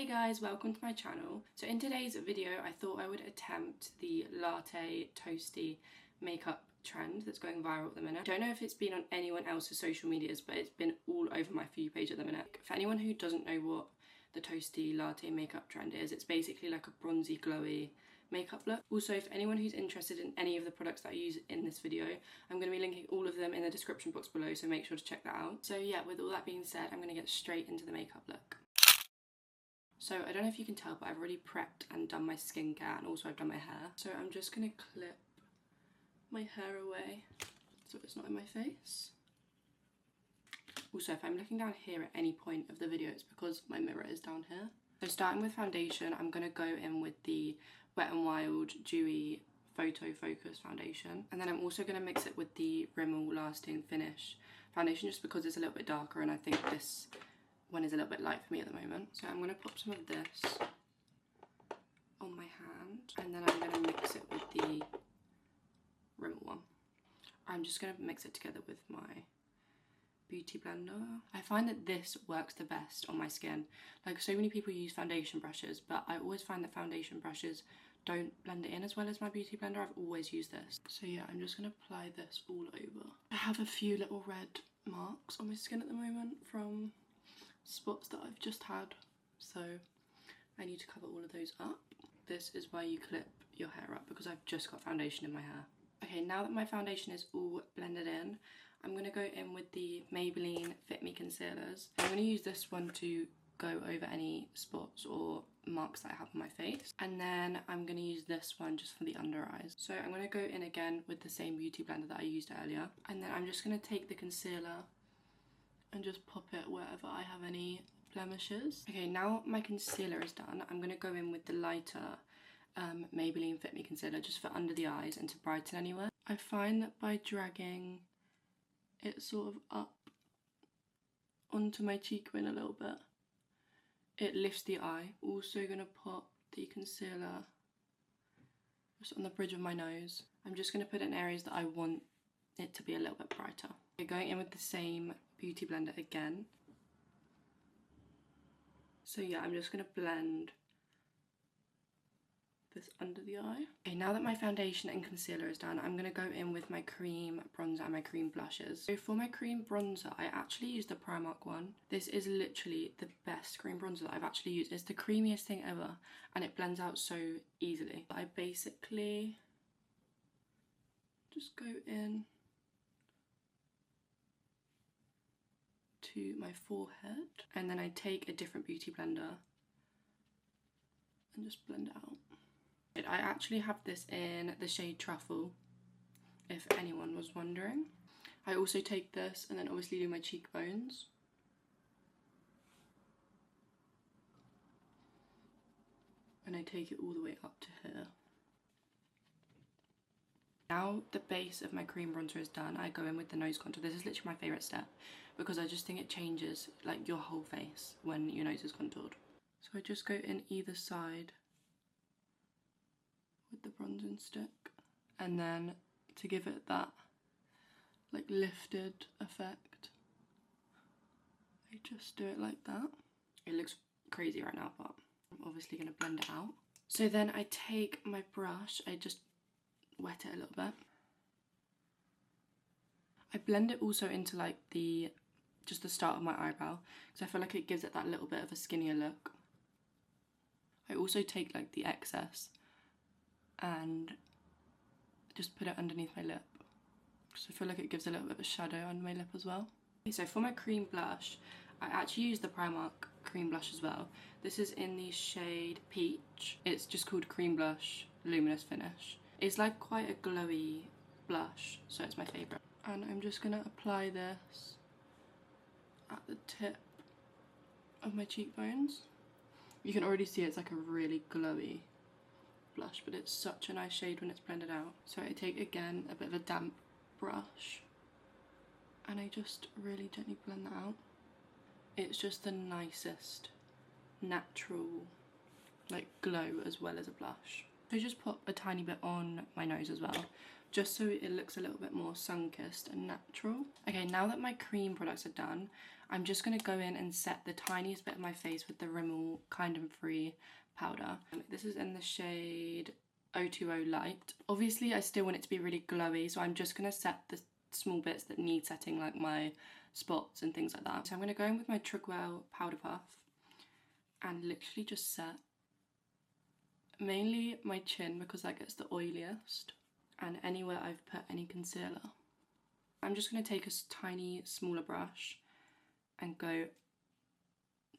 Hey guys, welcome to my channel. So in today's video I thought I would attempt the latte toasty makeup trend that's going viral at the minute. I don't know if it's been on anyone else's social medias, but it's been all over my For You page at the minute. For anyone who doesn't know what the toasty latte makeup trend is, it's basically like a bronzy glowy makeup look. Also, for anyone who's interested in any of the products that I use in this video, I'm going to be linking all of them in the description box below, so make sure to check that out. So yeah, with all that being said, I'm going to get straight into the makeup look. So I don't know if you can tell, but I've already prepped and done my skincare, and also I've done my hair. So I'm just going to clip my hair away so it's not in my face. Also, if I'm looking down here at any point of the video, it's because my mirror is down here. So starting with foundation, I'm going to go in with the Wet n Wild Dewy Photo Focus foundation. And then I'm also going to mix it with the Rimmel Lasting Finish foundation, just because it's a little bit darker and I think this one is a little bit light for me at the moment. So I'm going to pop some of this on my hand, and then I'm going to mix it with the Rimmel one. I'm just going to mix it together with my beauty blender. I find that this works the best on my skin. Like, so many people use foundation brushes, but I always find that foundation brushes don't blend it in as well as my beauty blender. I've always used this. So yeah, I'm just going to apply this all over. I have a few little red marks on my skin at the moment from spots that I've just had, so I need to cover all of those up. This is why you clip your hair up, because I've just got foundation in my hair. Okay, now that my foundation is all blended in, I'm going to go in with the Maybelline Fit Me concealers. I'm going to use this one to go over any spots or marks that I have on my face, and then I'm going to use this one just for the under eyes. So I'm going to go in again with the same beauty blender that I used earlier, and then I'm just going to take the concealer and just pop it wherever I have any blemishes. Okay, now my concealer is done, I'm going to go in with the lighter Maybelline Fit Me concealer just for under the eyes and to brighten anywhere. I find that by dragging it sort of up onto my cheekbone a little bit, it lifts the eye. Also going to put the concealer just on the bridge of my nose. I'm just going to put it in areas that I want it to be a little bit brighter. Okay, going in with the same beauty blender again. So yeah, I'm just going to blend this under the eye. Okay, now that my foundation and concealer is done, I'm going to go in with my cream bronzer and my cream blushes. So for my cream bronzer, I actually used the Primark one. This is literally the best cream bronzer that I've actually used. It's the creamiest thing ever, and it blends out so easily. I basically just go in to my forehead, and then I take a different beauty blender and just blend it out. I actually have this in the shade Truffle, if anyone was wondering. I also take this and then obviously do my cheekbones. And I take it all the way up to here. Now the base of my cream bronzer is done, I go in with the nose contour. This is literally my favourite step, because I just think it changes like your whole face when your nose is contoured. So I just go in either side with the bronzing stick, and then to give it that like lifted effect, I just do it like that. It looks crazy right now, but I'm obviously going to blend it out. So then I take my brush, I just wet it a little bit. I blend it also into like just the start of my eyebrow, because I feel like it gives it that little bit of a skinnier look. I also take like the excess and just put it underneath my lip, because I feel like it gives a little bit of a shadow under my lip as well. Okay, so for my cream blush, I actually use the Primark cream blush as well. This is in the shade Peach. It's just called Cream Blush Luminous Finish. It's like quite a glowy blush, so it's my favourite. And I'm just going to apply this at the tip of my cheekbones. You can already see it's like a really glowy blush, but it's such a nice shade when it's blended out. So I take again a bit of a damp brush and I just really gently blend that out. It's just the nicest natural like glow as well as a blush. So just put a tiny bit on my nose as well, just so it looks a little bit more sun-kissed and natural. Okay, now that my cream products are done, I'm just going to go in and set the tiniest bit of my face with the Rimmel Kind and Free powder. This is in the shade 020 Light. Obviously, I still want it to be really glowy, so I'm just going to set the small bits that need setting, like my spots and things like that. So I'm going to go in with my Truffle powder puff and literally just set mainly my chin, because that gets the oiliest, and anywhere I've put any concealer. I'm just going to take a tiny smaller brush and go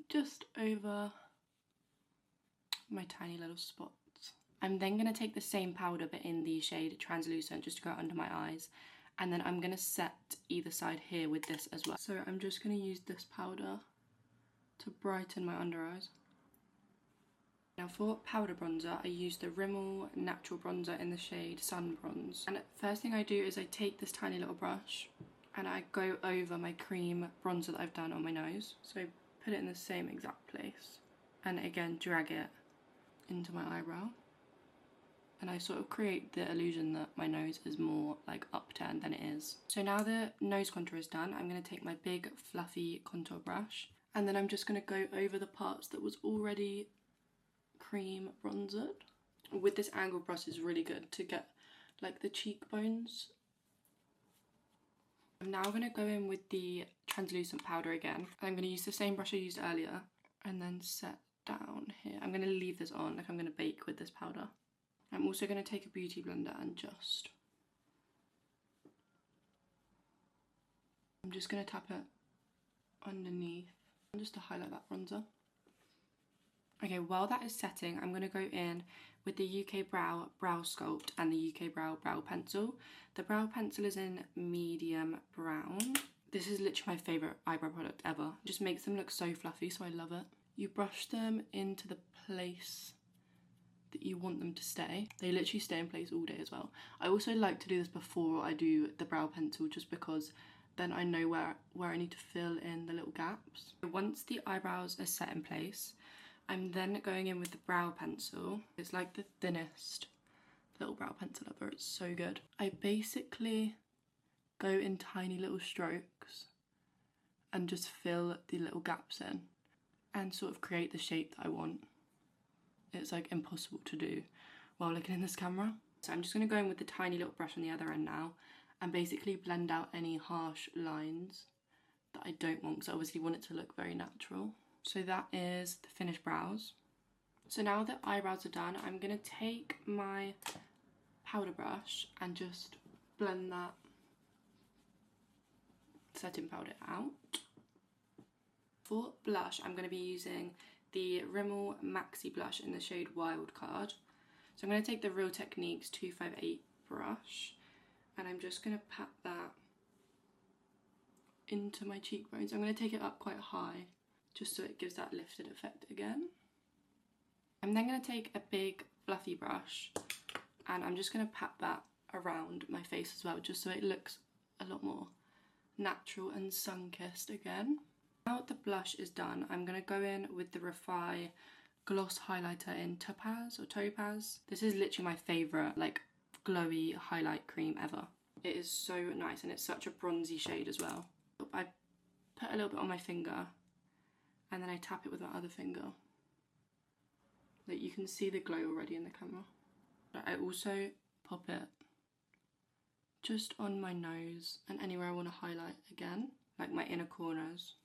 just over my tiny little spots. I'm then going to take the same powder but in the shade Translucent just to go under my eyes, and then I'm going to set either side here with this as well. So I'm just going to use this powder to brighten my under eyes. Now for powder bronzer, I use the Rimmel Natural Bronzer in the shade Sun Bronze. And first thing I do is I take this tiny little brush and I go over my cream bronzer that I've done on my nose. So I put it in the same exact place and again drag it into my eyebrow. And I sort of create the illusion that my nose is more like upturned than it is. So now the nose contour is done, I'm going to take my big fluffy contour brush and then I'm just going to go over the parts that was already cream bronzered. With this angle brush is really good to get like the cheekbones. I'm now going to go in with the translucent powder again. I'm going to use the same brush I used earlier and then set down here. I'm going to leave this on, like I'm going to bake with this powder. I'm also going to take a beauty blender and I'm just going to tap it underneath just to highlight that bronzer. Okay, while that is setting, I'm going to go in with the ukbrow Brow Sculpt and the ukbrow Brow Pencil. The brow pencil is in medium brown. This is literally my favourite eyebrow product ever. It just makes them look so fluffy, so I love it. You brush them into the place that you want them to stay. They literally stay in place all day as well. I also like to do this before I do the brow pencil, just because then I know where I need to fill in the little gaps. Once the eyebrows are set in place, I'm then going in with the brow pencil. It's like the thinnest little brow pencil ever. It's so good. I basically go in tiny little strokes and just fill the little gaps in and sort of create the shape that I want. It's like impossible to do while looking in this camera. So I'm just going to go in with the tiny little brush on the other end now and basically blend out any harsh lines that I don't want, because I obviously want it to look very natural. So that is the finished brows. So now that eyebrows are done, I'm going to take my powder brush and just blend that setting powder out. For blush, I'm going to be using the Rimmel Maxi blush in the shade Wild Card. So I'm going to take the Real Techniques 258 brush and I'm just going to pat that into my cheekbones. I'm going to take it up quite high just so it gives that lifted effect again. I'm then going to take a big fluffy brush and I'm just going to pat that around my face as well, just so it looks a lot more natural and sun-kissed again. Now that the blush is done, I'm going to go in with the Refy gloss highlighter in Topaz. This is literally my favourite like glowy highlight cream ever. It is so nice and it's such a bronzy shade as well. I put a little bit on my finger and then I tap it with my other finger. Like, you can see the glow already in the camera. But I also pop it just on my nose and anywhere I want to highlight again, like my inner corners,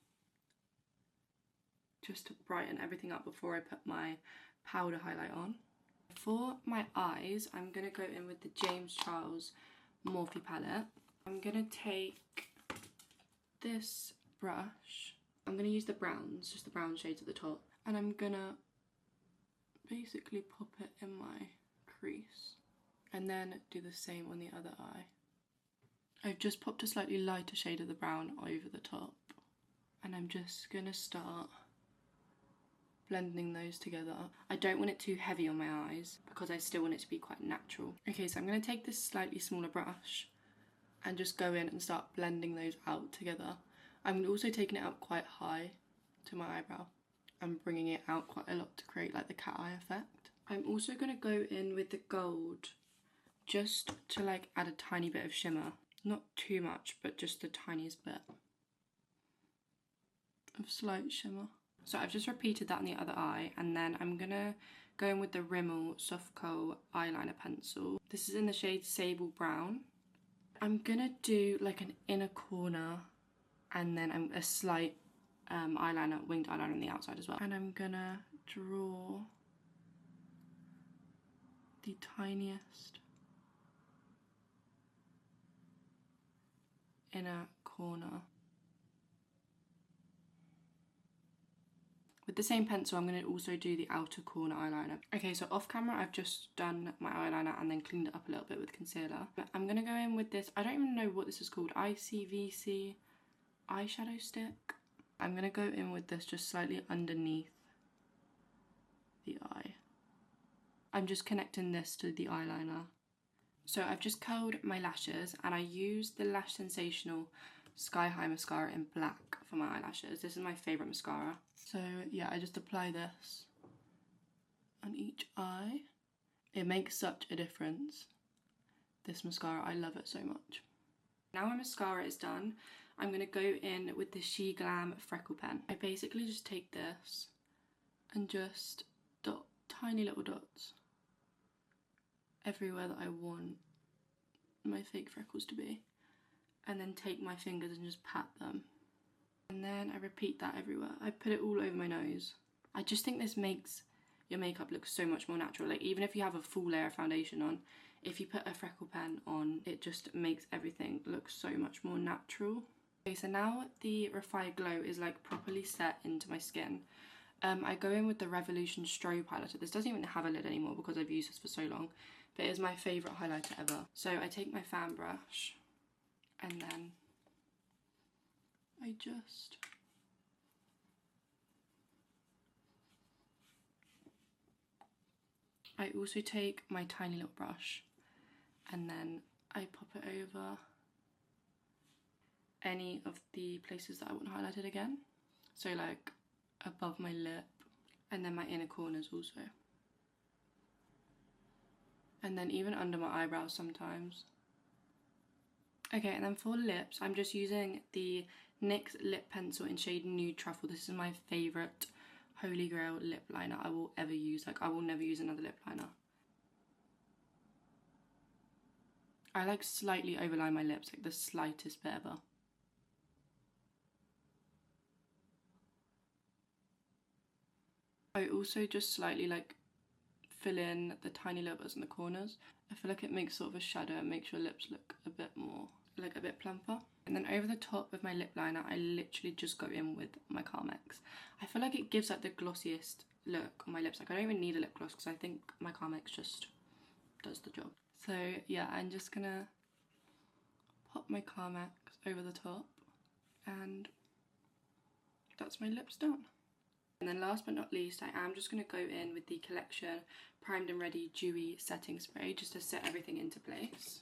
just to brighten everything up before I put my powder highlight on. For my eyes, I'm going to go in with the James Charles Morphe palette. I'm going to take this brush. I'm going to use the browns, just the brown shades at the top, and I'm going to basically pop it in my crease and then do the same on the other eye. I've just popped a slightly lighter shade of the brown over the top and I'm just going to start blending those together. I don't want it too heavy on my eyes because I still want it to be quite natural. Okay, so I'm going to take this slightly smaller brush and just go in and start blending those out together. I'm also taking it up quite high to my eyebrow and bringing it out quite a lot to create like the cat eye effect. I'm also going to go in with the gold just to like add a tiny bit of shimmer. Not too much, but just the tiniest bit of slight shimmer. So I've just repeated that on the other eye, and then I'm going to go in with the Rimmel Soft Kohl eyeliner pencil. This is in the shade Sable Brown. I'm going to do like an inner corner and then a slight eyeliner, winged eyeliner on the outside as well. And I'm going to draw the tiniest inner corner. With the same pencil, I'm going to also do the outer corner eyeliner. Okay, so off camera, I've just done my eyeliner and then cleaned it up a little bit with concealer. But I'm going to go in with this, I don't even know what this is called, ICVC eyeshadow stick. I'm going to go in with this just slightly underneath the eye. I'm just connecting this to the eyeliner. So I've just curled my lashes, and I used the Lash Sensational Sky High Mascara in black for my eyelashes. This is my favourite mascara. So yeah, I just apply this on each eye. It makes such a difference. This mascara, I love it so much. Now my mascara is done, I'm going to go in with the Sheglam freckle pen. I basically just take this and just dot tiny little dots everywhere that I want my fake freckles to be, and then take my fingers and just pat them, and then I repeat that everywhere. I put it all over my nose. I just think this makes your makeup look so much more natural. Like, even if you have a full layer of foundation on, if you put a freckle pen on, it just makes everything look so much more natural. Okay, so now the Refy Glow is like properly set into my skin. I go in with the Revolution Strobe highlighter. This doesn't even have a lid anymore because I've used this for so long, but it is my favourite highlighter ever. So I take my fan brush and then I also take my tiny little brush and then I pop it over any of the places that I want highlighted again. So like above my lip and then my inner corners also. And then even under my eyebrows sometimes. Okay, and then for lips, I'm just using the NYX lip pencil in shade Nude Truffle. This is my favourite holy grail lip liner I will ever use. Like, I will never use another lip liner. I like slightly overline my lips, like the slightest bit ever. I also just slightly like fill in the tiny little bits in the corners. I feel like it makes sort of a shadow and makes your lips look a bit more, like a bit plumper. And then over the top of my lip liner, I literally just go in with my Carmex. I feel like it gives like the glossiest look on my lips. Like, I don't even need a lip gloss because I think my Carmex just does the job. So yeah, I'm just gonna pop my Carmex over the top and that's my lips done. And then last but not least, I am just going to go in with the Collection Primed and Ready Dewy Setting Spray just to set everything into place.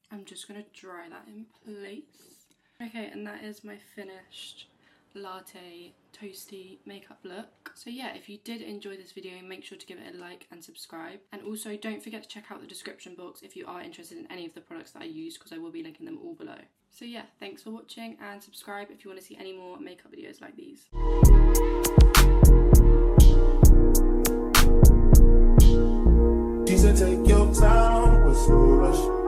I'm just going to dry that in place. Okay, and that is my finished latte toasty makeup look. So yeah, if you did enjoy this video, make sure to give it a like and subscribe. And also don't forget to check out the description box if you are interested in any of the products that I use, because I will be linking them all below. So yeah, thanks for watching, and subscribe if you want to see any more makeup videos like these. She said take your time with no rush.